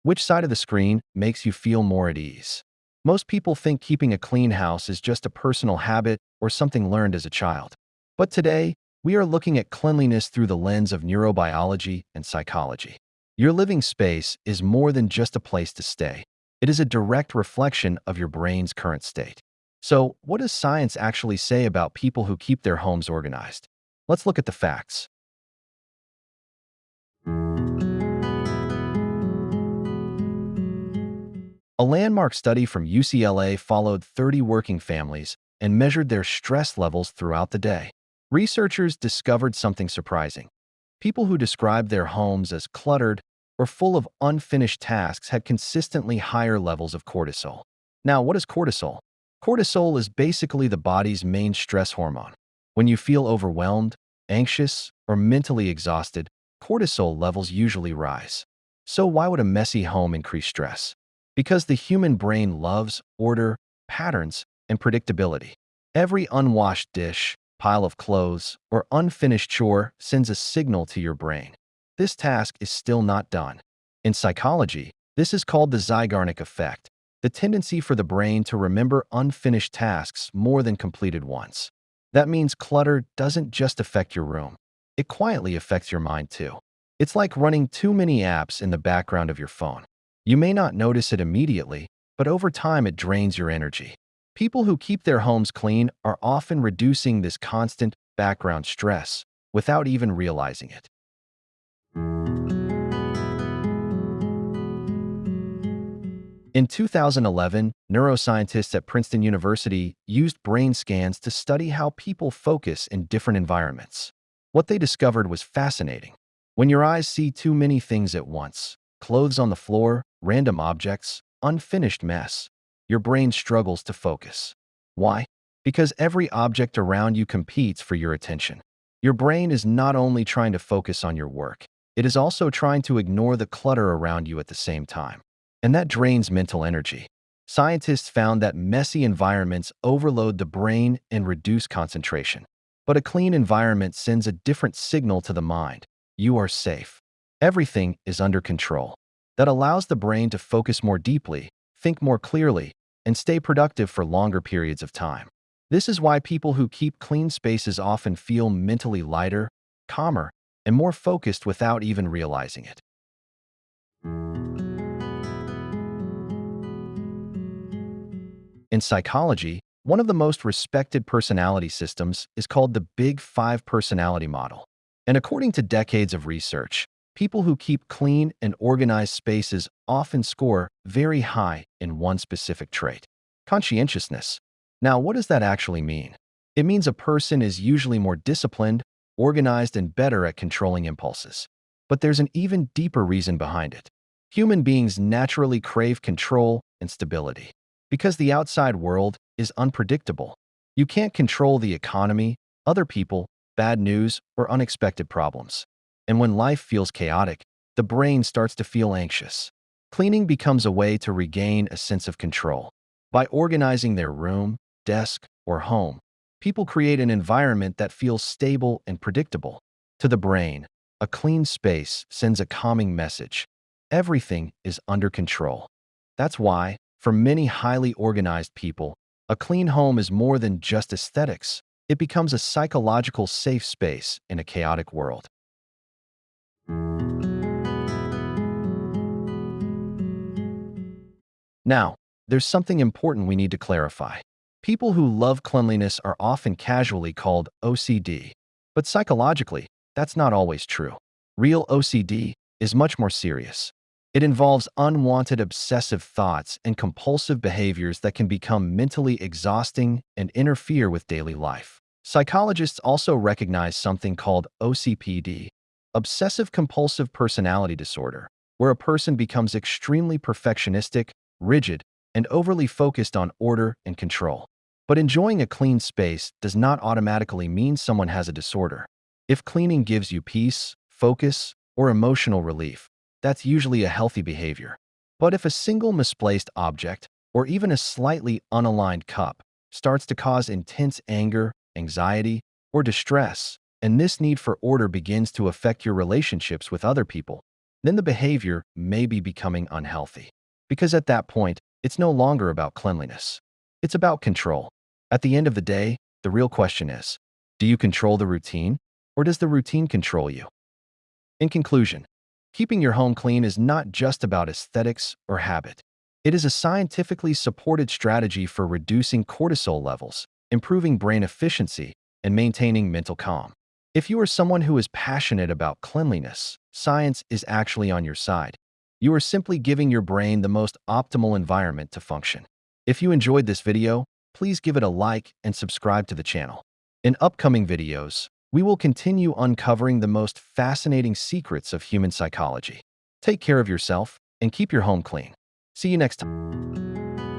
Which side of the screen makes you feel more at ease? Most people think keeping a clean house is just a personal habit or something learned as a child. But today, we are looking at cleanliness through the lens of neurobiology and psychology. Your living space is more than just a place to stay. It is a direct reflection of your brain's current state. So, what does science actually say about people who keep their homes organized? Let's look at the facts. A landmark study from UCLA followed 30 working families and measured their stress levels throughout the day. Researchers discovered something surprising. People who described their homes as cluttered or full of unfinished tasks had consistently higher levels of cortisol. Now, what is cortisol? Cortisol is basically the body's main stress hormone. When you feel overwhelmed, anxious, or mentally exhausted, cortisol levels usually rise. So why would a messy home increase stress? Because the human brain loves order, patterns, and predictability. Every unwashed dish, pile of clothes, or unfinished chore sends a signal to your brain. This task is still not done. In psychology, this is called the Zeigarnik effect, the tendency for the brain to remember unfinished tasks more than completed ones. That means clutter doesn't just affect your room. It quietly affects your mind too. It's like running too many apps in the background of your phone. You may not notice it immediately, but over time it drains your energy. People who keep their homes clean are often reducing this constant background stress without even realizing it. In 2011, neuroscientists at Princeton University used brain scans to study how people focus in different environments. What they discovered was fascinating. When your eyes see too many things at once, clothes on the floor, random objects, unfinished mess, your brain struggles to focus. Why? Because every object around you competes for your attention. Your brain is not only trying to focus on your work, it is also trying to ignore the clutter around you at the same time. And that drains mental energy. Scientists found that messy environments overload the brain and reduce concentration. But a clean environment sends a different signal to the mind. You are safe. Everything is under control. That allows the brain to focus more deeply, think more clearly, and stay productive for longer periods of time. This is why people who keep clean spaces often feel mentally lighter, calmer, and more focused without even realizing it. In psychology, one of the most respected personality systems is called the Big Five personality model. And according to decades of research, people who keep clean and organized spaces often score very high in one specific trait: conscientiousness. Now, what does that actually mean? It means a person is usually more disciplined, organized, and better at controlling impulses. But there's an even deeper reason behind it. Human beings naturally crave control and stability. Because the outside world is unpredictable. You can't control the economy, other people, bad news, or unexpected problems. And when life feels chaotic, the brain starts to feel anxious. Cleaning becomes a way to regain a sense of control. By organizing their room, desk, or home, people create an environment that feels stable and predictable. To the brain, a clean space sends a calming message. Everything is under control. That's why, for many highly organized people, a clean home is more than just aesthetics. It becomes a psychological safe space in a chaotic world. Now, there's something important we need to clarify. People who love cleanliness are often casually called OCD. But psychologically, that's not always true. Real OCD is much more serious. It involves unwanted obsessive thoughts and compulsive behaviors that can become mentally exhausting and interfere with daily life. Psychologists also recognize something called OCPD, obsessive-compulsive personality disorder, where a person becomes extremely perfectionistic, rigid, and overly focused on order and control. But enjoying a clean space does not automatically mean someone has a disorder. If cleaning gives you peace, focus, or emotional relief, that's usually a healthy behavior. But if a single misplaced object, or even a slightly unaligned cup, starts to cause intense anger, anxiety, or distress, and this need for order begins to affect your relationships with other people, then the behavior may be becoming unhealthy. Because at that point, it's no longer about cleanliness. It's about control. At the end of the day, the real question is, do you control the routine, or does the routine control you? In conclusion, keeping your home clean is not just about aesthetics or habit. It is a scientifically supported strategy for reducing cortisol levels, improving brain efficiency, and maintaining mental calm. If you are someone who is passionate about cleanliness, science is actually on your side. You are simply giving your brain the most optimal environment to function. If you enjoyed this video, please give it a like and subscribe to the channel. In upcoming videos, we will continue uncovering the most fascinating secrets of human psychology. Take care of yourself and keep your home clean. See you next time.